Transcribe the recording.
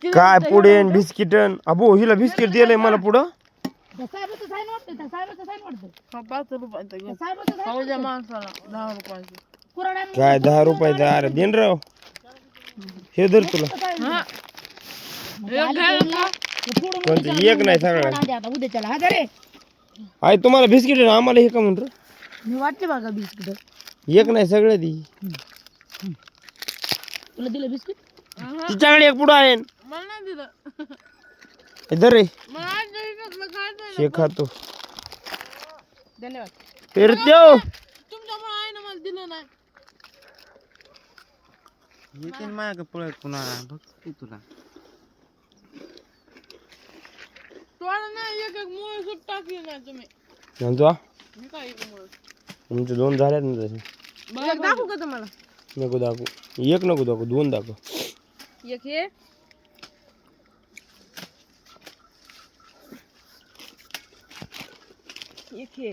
काय पुढे बिस्किट अबो हिला बिस्किट दिलंय मला पुढं. काय 10 रुपयाचं अरे देन राव हे धर तुला कोणतं एक नाही सगळं आहे तुम्हाला बिस्किट आम्हाला हे का म्हणतो मी वाटते बघा बिस्किट एक नाही सगळं दी तुला दिलं बिस्किट तिच्याकडे एक पुढं आहे मला नाही दिलं धर रे मला हे खातो धन्यवाद फिर देव तुमच्यामुळे आहे ना मला दिलं नाही येते माझ्या पळत पुन्हा बघ तुला तोडा नाही एक मुळे सुट टाकली नाही तुम्ही म्हणतो मी काय एक मुळे तुमचे 2 झालेत ना तसे दाखवू का तुम्हाला नको दाखवू एक नको दाखवू 2 दाखव एक हे एक हे